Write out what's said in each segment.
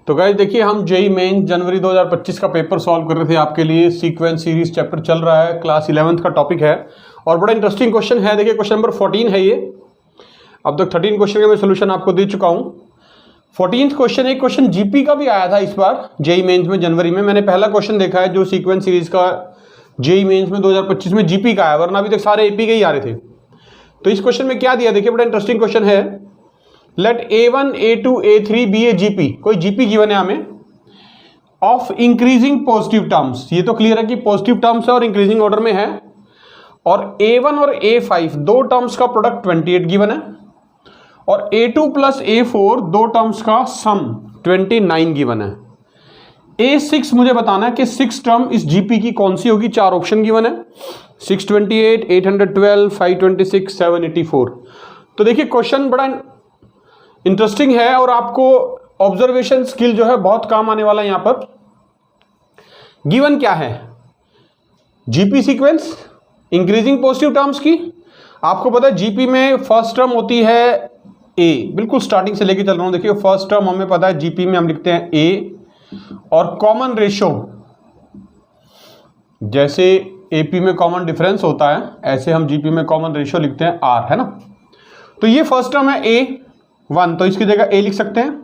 तो गाइस देखिए, हम जेईई मेन जनवरी 2025 का पेपर सॉल्व कर रहे थे आपके लिए। सीक्वेंस सीरीज चैप्टर चल रहा है, क्लास 11th का टॉपिक है और बड़ा इंटरेस्टिंग क्वेश्चन है। देखिए क्वेश्चन नंबर 14 है ये। अब तक 13 क्वेश्चन का मैं सोल्यूशन आपको दे चुका हूँ। 14th क्वेश्चन, एक क्वेश्चन जीपी का भी आया था इस बार जेईई मेन्स में जनवरी में। मैंने पहला क्वेश्चन देखा है जो सीक्वेंस सीरीज का जेईई मेन्स में 2025 में जीपी का आया, वरना अभी तक सारे एपी के ही आ रहे थे। तो इस क्वेश्चन में क्या दिया, देखिए बड़ा इंटरेस्टिंग क्वेश्चन है। Let A1, A2, A3 be a GP, कोई जीपी गिवन है हमें ऑफ इंक्रीजिंग पॉजिटिव टर्म्स। ये तो क्लियर है कि पॉजिटिव टर्म्स है और इंक्रीजिंग ऑर्डर में है। और A1 और A5 दो टर्म्स का प्रोडक्ट 28 गिवन है और A2 प्लस A4 दो टर्म्स का सम 29 गिवन है। A6 मुझे बताना है कि 6 टर्म इस जीपी की कौन सी होगी। 4 ऑप्शन गिवन है, 628, 812, 526, 784। तो देखिए क्वेश्चन बड़ा इंटरेस्टिंग है और आपको ऑब्जर्वेशन स्किल जो है बहुत काम आने वाला है। यहां पर गिवन क्या है, GP sequence increasing positive terms की। आपको पता है जीपी में फर्स्ट टर्म होती है ए, बिल्कुल स्टार्टिंग से लेके चल रहा हूं। देखिए फर्स्ट टर्म हमें पता है जीपी में हम लिखते हैं ए, और कॉमन रेशो जैसे एपी में कॉमन डिफरेंस होता है ऐसे हम जीपी में कॉमन रेशो लिखते हैं आर, है ना। तो ये फर्स्ट टर्म है A1, तो इसकी जगह ए लिख सकते हैं।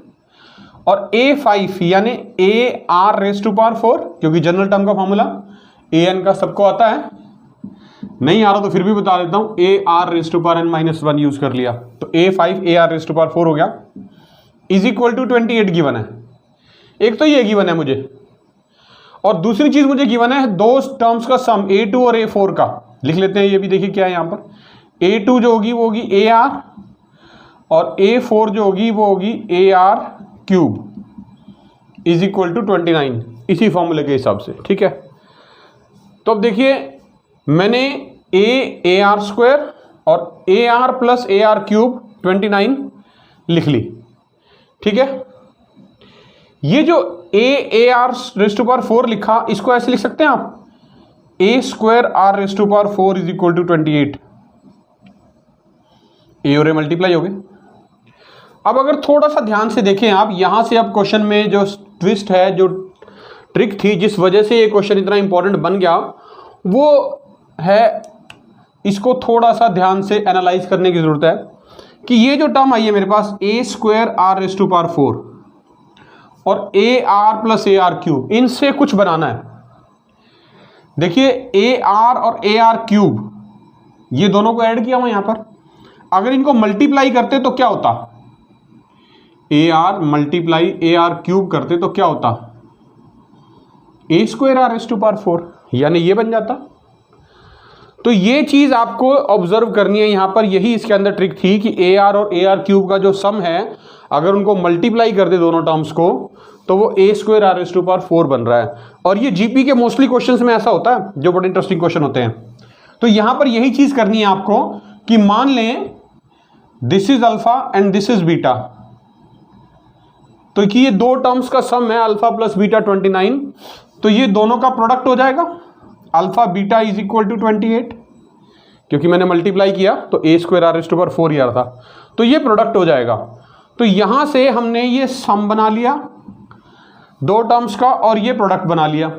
और A5 यानी A R raised to power 4, क्योंकि जनरल टर्म का फॉर्मूला an का सबको आता है। नहीं आ रहा तो फिर भी बता देता हूं, A R raised to power n-1 use कर लिया तो A5 A R raised to power 4 हो गया, इज इक्वल टू 28 गिवन है। एक तो ये गिवन है मुझे, और दूसरी चीज मुझे गिवन है दो टर्म्स का सम A2 और A4 का। लिख लेते हैं ये भी, देखिए क्या है यहां पर। A2 जो होगी वो होगी AR और A4 जो होगी वो होगी AR cube is equal to 29, इसी फॉर्मूले के हिसाब से, ठीक है। तो अब देखिए मैंने AR स्क्वायर और AR प्लस AR क्यूब 29 लिख ली, ठीक है। ये जो AR रेस टू पावर 4 लिखा, इसको ऐसे लिख सकते हैं आप, A square R raised to power 4 is equal to 28। A और A मल्टीप्लाई हो गए। अब अगर थोड़ा सा ध्यान से देखें आप, यहां से अब क्वेश्चन में जो ट्विस्ट है, जो ट्रिक थी जिस वजह से ये क्वेश्चन इतना इंपॉर्टेंट बन गया, वो है, इसको थोड़ा सा ध्यान से एनालाइज करने की जरूरत है कि ये जो टर्म आई है मेरे पास A square R raised to power 4 और AR प्लस AR क्यूब, इनसे कुछ बनाना है। देखिए AR और AR क्यूब ये दोनों को ऐड किया हुआ यहां पर, अगर इनको मल्टीप्लाई करते तो क्या होता, AR मल्टीप्लाई AR क्यूब करते तो क्या होता, A square R raised to power 4, यानी ये बन जाता। तो ये चीज आपको ऑब्जर्व करनी है यहां पर, यही इसके अंदर ट्रिक थी कि AR और AR क्यूब का जो सम है अगर उनको मल्टीप्लाई कर दे दोनों टर्म्स को तो वो A square R raised to power 4 बन रहा है। और ये जीपी के मोस्टली क्वेश्चंस में ऐसा होता है जो बड़े इंटरेस्टिंग क्वेश्चन होते हैं। तो यहां पर यही चीज करनी है आपको कि मान लें this is alpha and this is beta, तो कि ये दो टर्म्स का सम है अल्फा प्लस बीटा 29, तो ये दोनों का प्रोडक्ट हो जाएगा alpha beta is equal to 28, क्योंकि मैंने मल्टीप्लाई किया तो A square R raised to power 4 ही आ रहा था, तो ये प्रोडक्ट हो जाएगा। तो यहां से हमने ये सम बना लिया दो टर्म्स का और ये प्रोडक्ट बना लिया।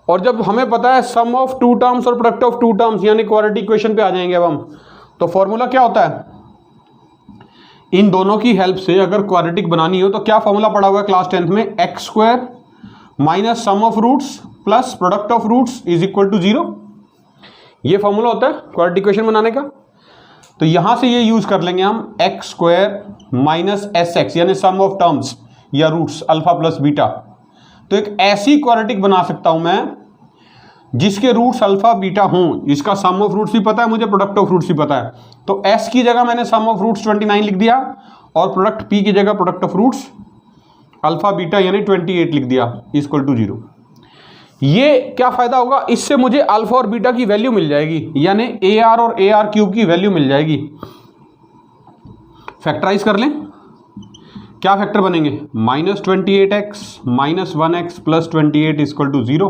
और जब हमें पता है सम ऑफ टू टर्म्स और प्रोडक्ट ऑफ टू टर्म्स यानी क्वाड्रेटिक इक्वेशन पे आ जाएंगे अब हम, तो फॉर्मूला क्या होता है, इन दोनों की हेल्प से अगर क्वाड्रेटिक बनानी हो तो क्या फॉर्मूला पड़ा हुआ है क्लास 10th में, x square minus sum of roots plus product of roots is equal to 0। ये फॉर्मूला होता है क्वाड्रेटिक इक्वेशन बनाने का। तो यहां से ये यूज कर लेंगे हम, x square minus S x यानी सम ऑफ टर्म्स या रूट्स अल्फा प्लस बीटा। तो एक ऐसी क्वाड्रेटिक बना सकता हूं मैं जिसके रूट्स अल्फा बीटा हों, जिसका सम ऑफ रूट्स भी पता है मुझे, प्रोडक्ट ऑफ रूट्स भी पता है। तो एस की जगह मैंने सम ऑफ रूट्स 29 लिख दिया और प्रोडक्ट पी की जगह product of roots alpha beta यानी 28 लिख दिया इक्वल टू 0। ये क्या फायदा होगा, इससे मुझे अल्फा और बीटा की वैल्यू मिल जाएगी, यानी AR और AR क्यूब की वैल्यू मिल जाएगी। फैक्टराइज कर लें, क्या फैक्टर बनेंगे, -28x minus 1x plus 28 equal to 0।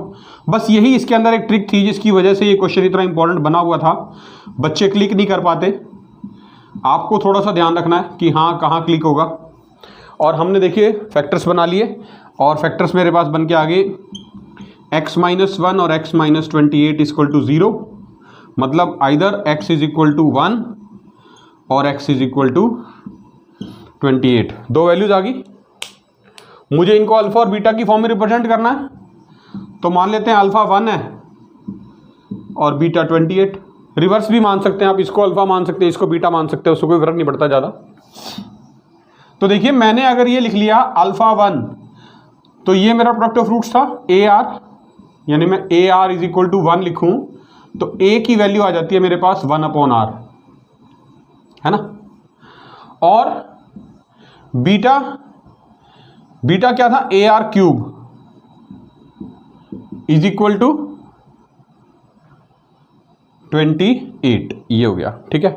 बस यही इसके अंदर एक ट्रिक थी जिसकी वजह से ये क्वेश्चन इतना इंपॉर्टेंट बना हुआ था। बच्चे क्लिक नहीं कर पाते, आपको थोड़ा सा ध्यान रखना है कि हाँ कहाँ क्लिक होगा। और हमने देखिए फैक्टर्स बना लिए और फैक्टर्स मेरे पास बन के आ गए x-1 और x-28 इक्वल टू 0, मतलब either x is equal to 1 और x इज इक्वल टू 28। दो वैल्यूज आ गई। मुझे इनको अल्फा और बीटा की फॉर्म में रिप्रेजेंट करना है, तो मान लेते हैं अल्फा 1 है और बीटा 28। रिवर्स भी मान सकते हैं आप, इसको अल्फा मान सकते हैं, इसको बीटा मान सकते हैं, उसको कोई फर्क नहीं पड़ता ज़्यादा। तो देखिए मैंने अगर ये लिख लिया अल्फा 1, तो ये मेरा प्रोडक्ट ऑफ रूट्स था ए आर, यानी मैं A R is equal to 1 लिखूं तो ए की वैल्यू आ जाती है मेरे पास 1/r, है ना। और बीटा, बीटा क्या था, A R cube is equal to 28, ये हो गया, ठीक है।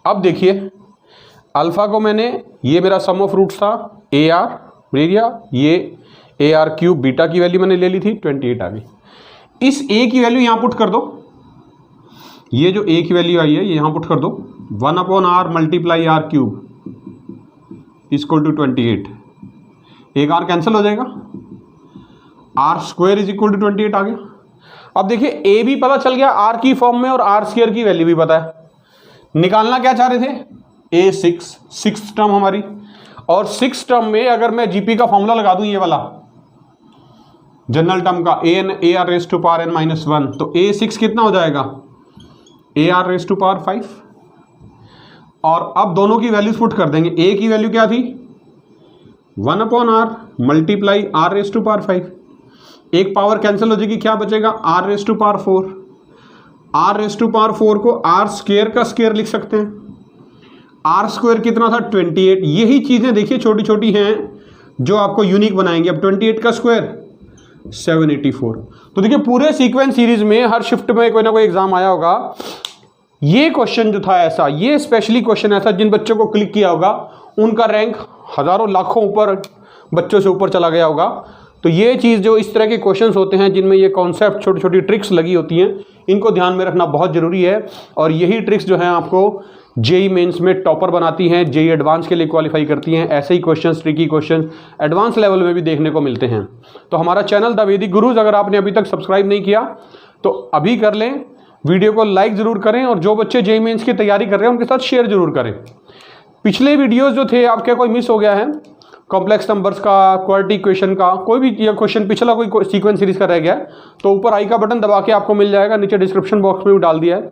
अब देखिए अल्फा को मैंने, ये मेरा सम ऑफ रूट्स था ए आर एरिया, ये ए आर क्यूब बीटा की वैल्यू मैंने ले ली थी 28 आ गई। इस ए की वैल्यू यहां पुट कर दो, ये जो ए की वैल्यू आई है ये यहां पुट कर दो, 1/r multiply R cube equal to 28, एक आर कैंसिल हो जाएगा, R square is equal to 28 आ गया। अब देखिए ए भी पता चल गया आर की फॉर्म में और आर स्क्वायर की वैल्यू भी पता है। निकालना क्या चाह रहे थे, ए 6 टर्म हमारी, और 6 टर्म में अगर मैं जीपी का फॉर्मूला लगा दूं, ये वाला जनरल टर्म का A R raised to power n-1, तो ए 6 कितना हो जाएगा, A R raised to power 5। और अब दोनों की वैल्यूज पुट कर देंगे, ए की वैल्यू क्या थी 1/r multiply R raised to power 5, एक पावर कैंसिल हो जाएगी, क्या बचेगा R raised to power 4। R raised to power 4 को आर स्क्वायर का स्क्वायर लिख सकते हैं, आर स्क्वायर कितना था 28। यही चीजें देखिए छोटी छोटी हैं जो आपको यूनिक बनाएंगे। अब 28 का स्क्वायर 784। तो देखिए पूरे सीक्वेंस सीरीज में हर शिफ्ट में कोई ना कोई एग्जाम आया होगा। ये क्वेश्चन जो था ऐसा, ये स्पेशली क्वेश्चन ऐसा, जिन बच्चों को क्लिक किया होगा उनका रैंक हजारों लाखों ऊपर बच्चों से ऊपर चला गया होगा। तो ये चीज़ जो इस तरह के क्वेश्चंस होते हैं जिनमें ये कॉन्सेप्ट छोटी छोटी ट्रिक्स लगी होती हैं, इनको ध्यान में रखना बहुत ज़रूरी है। और यही ट्रिक्स जो हैं आपको जेई मेंस में टॉपर बनाती हैं, जेई एडवांस के लिए क्वालिफाई करती हैं। ऐसे ही questions, tricky questions advance level में भी देखने को मिलते हैं। तो हमारा चैनल द वैदिक गुरुज अगर आपने अभी तक सब्सक्राइब नहीं किया तो अभी कर लें, वीडियो को लाइक ज़रूर करें, और जो बच्चे जेई मेंस की तैयारी कर रहे हैं उनके साथ शेयर जरूर करें। पिछले वीडियोज़ जो थे आपके कोई मिस हो गया है, कॉम्प्लेक्स नंबर्स का, क्वाड्रेटिक इक्वेशन का, कोई भी ये क्वेश्चन पिछला कोई सीक्वेंस सीरीज का रह गया है तो ऊपर आई का बटन दबा के आपको मिल जाएगा, नीचे डिस्क्रिप्शन बॉक्स में भी डाल दिया है।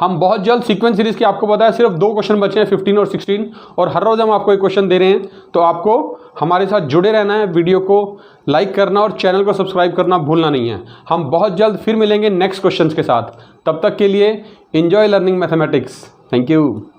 हम बहुत जल्द सीक्वेंस सीरीज के, आपको पता है सिर्फ 2 क्वेश्चन बचे हैं 15 और 16, और हर रोज हम आपको एक क्वेश्चन दे रहे हैं। तो आपको हमारे साथ जुड़े रहना है, वीडियो को लाइक करना और चैनल को सब्सक्राइब करना भूलना नहीं है। हम बहुत जल्द फिर मिलेंगे नेक्स्ट क्वेश्चन के साथ। तब तक के लिए enjoy learning mathematics. Thank you.